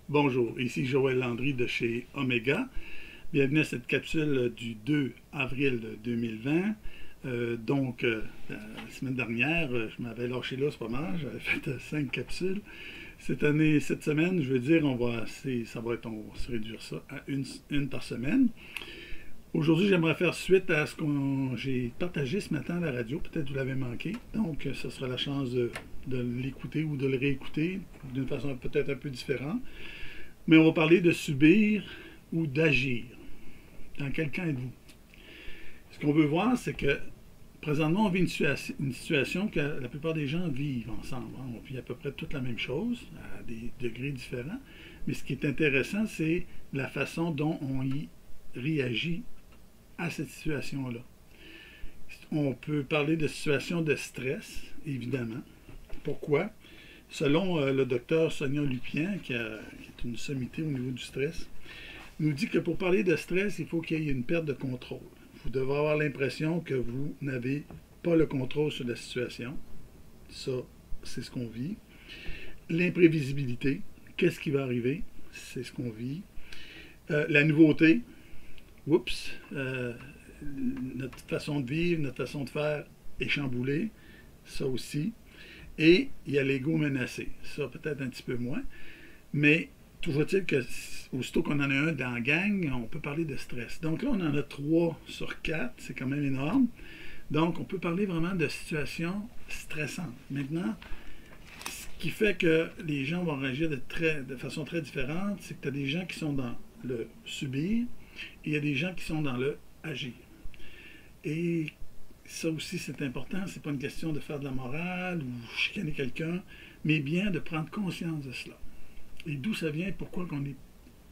Bonjour, ici Joël Landry de chez Omega. Bienvenue à cette capsule du 2 avril 2020. La semaine dernière, je m'avais lâché là, c'est pas mal. J'avais fait 5 capsules. Cette semaine, je veux dire, on va se réduire ça à une par semaine. Aujourd'hui, j'aimerais faire suite à ce que j'ai partagé ce matin à la radio. Peut-être que vous l'avez manqué. Donc, ce sera la chance de l'écouter ou de le réécouter d'une façon peut-être un peu différente. Mais on va parler de subir ou d'agir. Dans quel camp êtes-vous? Ce qu'on veut voir, c'est que présentement, on vit une situation que la plupart des gens vivent ensemble. On vit à peu près toute la même chose, à des degrés différents. Mais ce qui est intéressant, c'est la façon dont on y réagit à cette situation-là. On peut parler de situation de stress, évidemment. Pourquoi? Selon le docteur Sonia Lupien, qui est une sommité au niveau du stress, nous dit que pour parler de stress, il faut qu'il y ait une perte de contrôle. Vous devez avoir l'impression que vous n'avez pas le contrôle sur la situation. Ça, c'est ce qu'on vit. L'imprévisibilité, qu'est-ce qui va arriver? C'est ce qu'on vit. La nouveauté, notre façon de vivre, notre façon de faire est chamboulée, ça aussi. Et il y a l'ego menacé, ça peut-être un petit peu moins, mais toujours est-il que aussitôt qu'on en a un dans la gang, on peut parler de stress. Donc là, on en a 3 sur 4, c'est quand même énorme. Donc, on peut parler vraiment de situations stressantes. Maintenant, ce qui fait que les gens vont réagir de façon très différente, c'est que tu as des gens qui sont dans le subir, et il y a des gens qui sont dans le agir. Et ça aussi, c'est important. C'est pas une question de faire de la morale ou chicaner quelqu'un, mais bien de prendre conscience de cela. Et d'où ça vient, pourquoi on est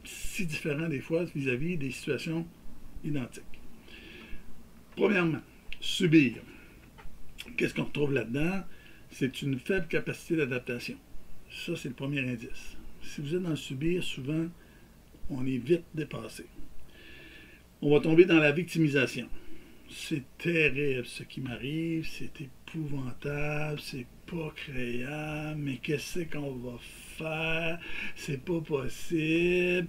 si différent des fois vis-à-vis des situations identiques. Premièrement, subir. Qu'est-ce qu'on retrouve là-dedans? C'est une faible capacité d'adaptation. Ça, c'est le premier indice. Si vous êtes dans le subir, souvent, on est vite dépassé. On va tomber dans la victimisation. C'est terrible ce qui m'arrive, c'est épouvantable, c'est pas créable, mais qu'est-ce qu'on va faire? C'est pas possible.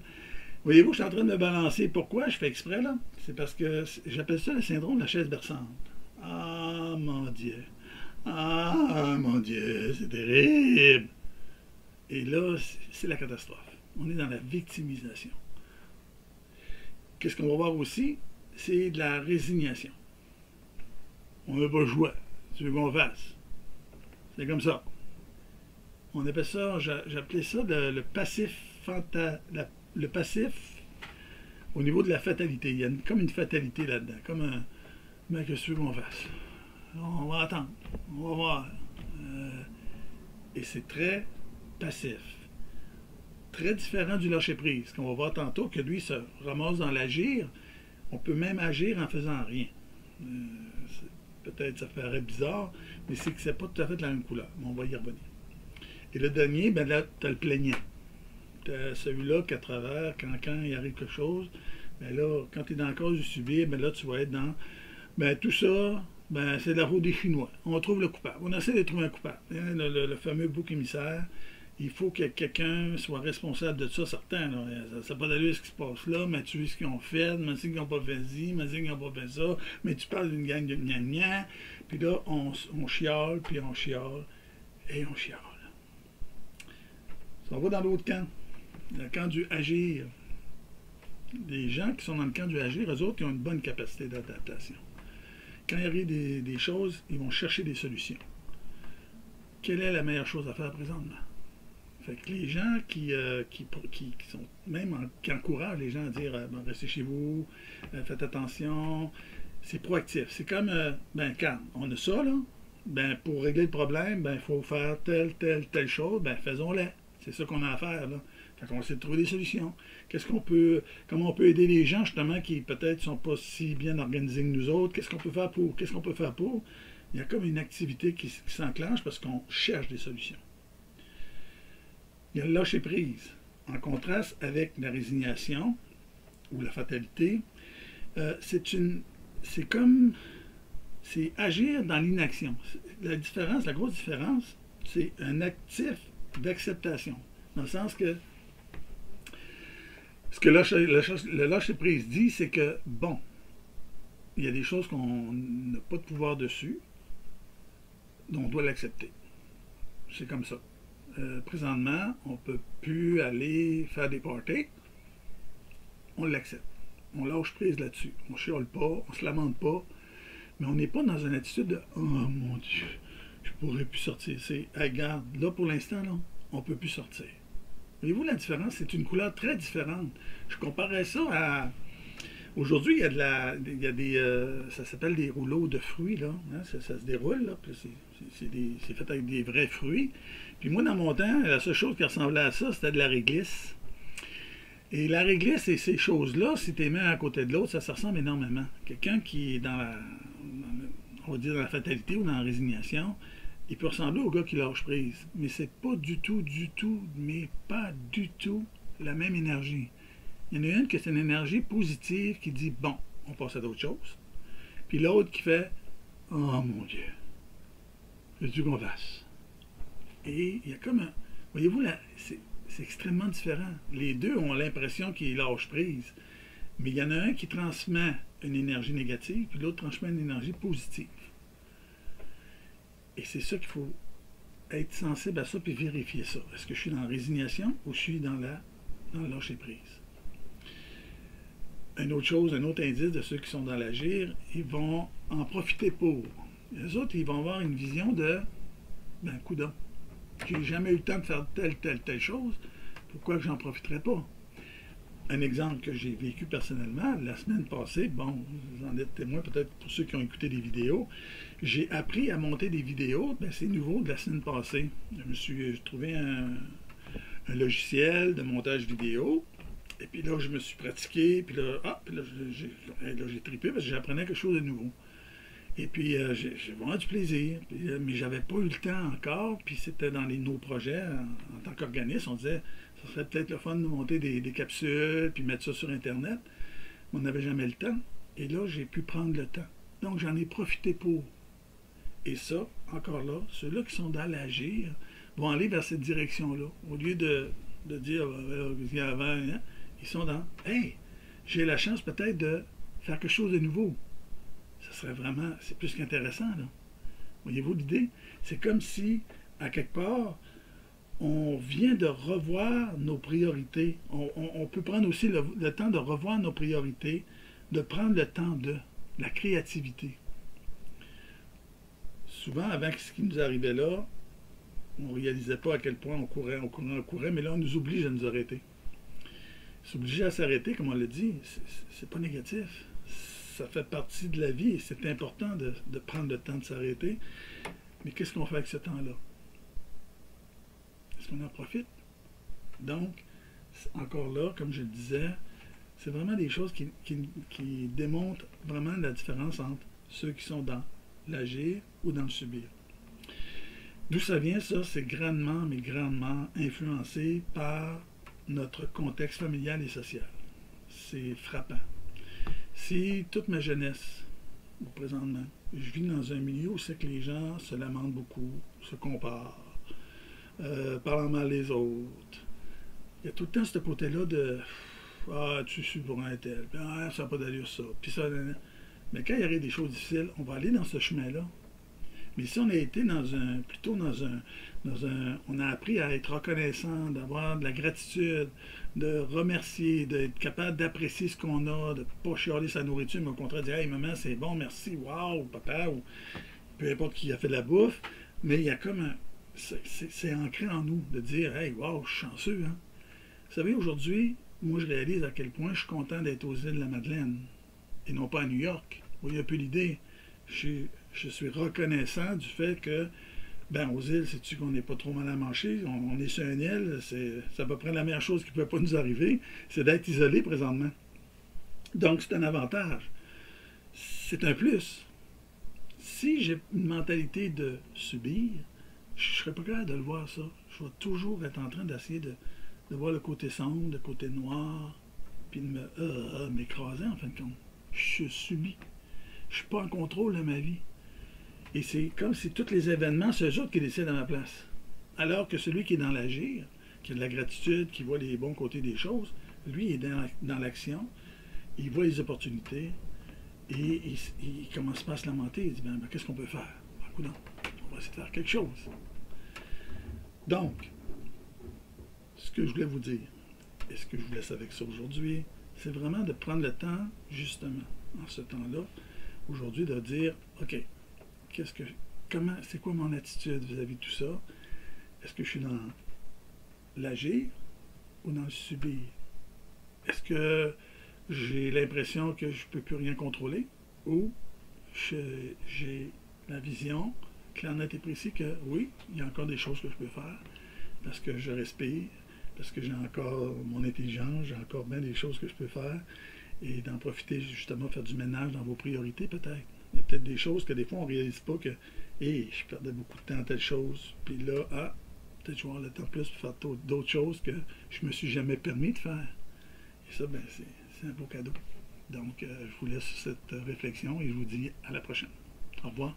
Voyez-vous, je suis en train de me balancer. Pourquoi je fais exprès là? C'est parce que j'appelle ça le syndrome de la chaise berçante. Ah mon Dieu! Ah mon Dieu, c'est terrible! Et là, c'est la catastrophe. On est dans la victimisation. Qu'est-ce qu'on va voir aussi? C'est de la résignation. On n'a pas le choix. Tu veux qu'on fasse. C'est comme ça. On appelle ça, j'appelais ça le passif le passif au niveau de la fatalité. Il y a comme une fatalité là-dedans. Comme un. Mais qu'est-ce que tu veux qu'on fasse? On va attendre. On va voir. Et c'est très passif. Très différent du lâcher-prise, qu'on va voir tantôt, que lui se ramasse dans l'agir. On peut même agir en faisant rien. Peut-être ça paraît bizarre, mais c'est que c'est pas tout à fait de la même couleur. Mais on va y revenir. Et le dernier, ben là, tu as le plaignant. Tu as celui-là qu'à travers, quand il arrive quelque chose, ben là, quand tu es dans la cause du subir, ben là, tu vas être dans tout ça, ben c'est de la faute des Chinois. On trouve le coupable. On essaie de trouver un coupable. Le fameux bouc émissaire. Il faut que quelqu'un soit responsable de ça, certain. Ça n'a pas d'allure ce qui se passe là, mais tu vois ce qu'ils ont fait, mais c'est qu'ils n'ont pas fait ci, mais c'est qu'ils n'ont pas fait ça, mais tu parles d'une gang de gna-gna, puis là, on chiale, puis on chiale, et on chiale. Ça va dans l'autre camp, le camp du agir. Les gens qui sont dans le camp du agir, eux autres, ils ont une bonne capacité d'adaptation. Quand il arrive des choses, ils vont chercher des solutions. Quelle est la meilleure chose à faire présentement? Fait que les gens qui sont même qui encouragent les gens à dire restez chez vous, faites attention, c'est proactif. C'est comme quand on a ça, là, pour régler le problème, il faut faire telle chose, faisons-la. C'est ça qu'on a à faire, là. Fait qu'on essaie de trouver des solutions. Comment on peut aider les gens, justement, qui peut-être sont pas si bien organisés que nous autres? Qu'est-ce qu'on peut faire pour? Il y a comme une activité qui s'enclenche parce qu'on cherche des solutions. Il y a le lâcher-prise. En contraste avec la résignation ou la fatalité, c'est agir dans l'inaction. La grosse différence, c'est un actif d'acceptation. Dans le sens que Ce que le lâcher-prise dit, c'est que, bon, il y a des choses qu'on n'a pas de pouvoir dessus, dont on doit l'accepter. C'est comme ça. Présentement, on ne peut plus aller faire des parties, on l'accepte. On lâche prise là-dessus. On ne chiale pas, on ne se lamente pas, mais on n'est pas dans une attitude de oh mon Dieu, je pourrais plus sortir. C'est hey, regarde, là pour l'instant, là, on ne peut plus sortir. Voyez-vous la différence? C'est une couleur très différente. Je comparais ça à. Aujourd'hui, il y a de la. Il y a des. Ça s'appelle des rouleaux de fruits, là. Hein, ça se déroule, là. C'est fait avec des vrais fruits. Puis moi, dans mon temps, la seule chose qui ressemblait à ça, c'était de la réglisse. Et la réglisse et ces choses-là, si tu les mets à côté de l'autre, ça se ressemble énormément. Quelqu'un qui est on va dire dans la fatalité ou dans la résignation, il peut ressembler au gars qui lâche prise. Mais c'est pas du tout, mais pas du tout la même énergie. Il y en a une qui c'est une énergie positive qui dit bon, on passe à d'autres choses. Puis l'autre qui fait oh mon Dieu, veux-tu qu'on fasse? Et il y a comme un. Voyez-vous, là, c'est extrêmement différent. Les deux ont l'impression qu'ils lâchent prise. Mais il y en a un qui transmet une énergie négative, puis l'autre transmet une énergie positive. Et c'est ça qu'il faut être sensible à ça, puis vérifier ça. Est-ce que je suis dans la résignation ou je suis dans le lâcher prise? Une autre chose, un autre indice de ceux qui sont dans l'agir, ils vont en profiter pour. Les autres, ils vont avoir une vision de ben, coudonc. J'ai jamais eu le temps de faire telle chose. Pourquoi que j'en profiterais pas? Un exemple que j'ai vécu personnellement, la semaine passée, bon, vous en êtes témoin peut-être pour ceux qui ont écouté des vidéos, j'ai appris à monter des vidéos, ben c'est nouveau de la semaine passée. J'ai trouvé un logiciel de montage vidéo, et puis là, je me suis pratiqué, puis là, j'ai trippé parce que j'apprenais quelque chose de nouveau. Et puis, j'ai vraiment du plaisir. Puis, mais j'avais pas eu le temps encore. Puis, c'était dans nos projets, en tant qu'organisme, on disait, ça serait peut-être le fun de monter des capsules, puis mettre ça sur Internet. Mais on n'avait jamais le temps. Et là, j'ai pu prendre le temps. Donc, j'en ai profité pour. Et ça, encore là, ceux-là qui sont dans l'agir vont aller vers cette direction-là. Au lieu de dire, avant, hein, ils sont dans, hey, j'ai la chance peut-être de faire quelque chose de nouveau. Ça serait vraiment, c'est plus qu'intéressant, là. Voyez-vous l'idée? C'est comme si, à quelque part, on vient de revoir nos priorités. On peut prendre aussi le temps de revoir nos priorités, de prendre le temps de la créativité. Souvent, avant ce qui nous arrivait là, on ne réalisait pas à quel point on courait, mais là, on nous oblige à nous arrêter. S'obliger à s'arrêter, comme on l'a dit, c'est pas négatif. Ça fait partie de la vie et c'est important de prendre le temps de s'arrêter. Mais qu'est-ce qu'on fait avec ce temps-là? Est-ce qu'on en profite? Donc, encore là, comme je le disais, c'est vraiment des choses qui démontrent vraiment la différence entre ceux qui sont dans l'agir ou dans le subir. D'où ça vient, ça? C'est grandement, mais grandement influencé par notre contexte familial et social. C'est frappant. Si toute ma jeunesse, présentement, je vis dans un milieu où c'est que les gens se lamentent beaucoup, se comparent, parlant mal les autres. Il y a tout le temps ce côté-là de ah, tu suis pour un tel, puis ah, ça n'a pas d'allure ça, puis ça. Mais quand il y aurait des choses difficiles, on va aller dans ce chemin-là. Mais si on a été plutôt dans un, on a appris à être reconnaissant, d'avoir de la gratitude, de remercier, d'être capable d'apprécier ce qu'on a, de ne pas chialer sa nourriture, mais au contraire de dire hey maman c'est bon, merci, wow, papa, ou peu importe qui a fait de la bouffe, mais il y a comme un, c'est ancré en nous de dire hey wow, je suis chanceux, hein. Vous savez, aujourd'hui, moi je réalise à quel point je suis content d'être aux îles de la Madeleine et non pas à New York. Vous voyez un peu l'idée. Je suis reconnaissant du fait que, ben, aux îles, sais-tu qu'on n'est pas trop mal à manger, on est sur une île, c'est à peu près la meilleure chose qui ne peut pas nous arriver, c'est d'être isolé présentement. Donc, c'est un avantage. C'est un plus. Si j'ai une mentalité de subir, je ne serais pas capable de le voir ça. Je vais toujours être en train d'essayer de voir le côté sombre, le côté noir, puis de m'écraser en fin de compte. Je subis. Je ne suis pas en contrôle de ma vie. Et c'est comme si tous les événements, c'est eux autres qui décident à ma place. Alors que celui qui est dans l'agir, qui a de la gratitude, qui voit les bons côtés des choses, Lui, il est dans l'action, il voit les opportunités et il commence pas à se lamenter. Il dit, ben, qu'est-ce qu'on peut faire? Ben, écoute, on va essayer de faire quelque chose. Donc, ce que je voulais vous dire, et ce que je vous laisse avec ça aujourd'hui, c'est vraiment de prendre le temps, justement, en ce temps-là, aujourd'hui, de dire, OK, c'est quoi mon attitude vis-à-vis de tout ça? Est-ce que je suis dans l'agir ou dans le subir? Est-ce que j'ai l'impression que je ne peux plus rien contrôler? Ou j'ai la vision claire, nette et précise que oui, il y a encore des choses que je peux faire parce que je respire, parce que j'ai encore mon intelligence, j'ai encore bien des choses que je peux faire et d'en profiter justement, faire du ménage dans vos priorités peut-être. Il y a peut-être des choses que des fois on ne réalise pas que je perdais beaucoup de temps à telle chose, puis là, peut-être je vais avoir le temps plus pour faire d'autres choses que je me suis jamais permis de faire. Et ça, ben, c'est un beau cadeau. Donc, je vous laisse cette réflexion et je vous dis à la prochaine. Au revoir.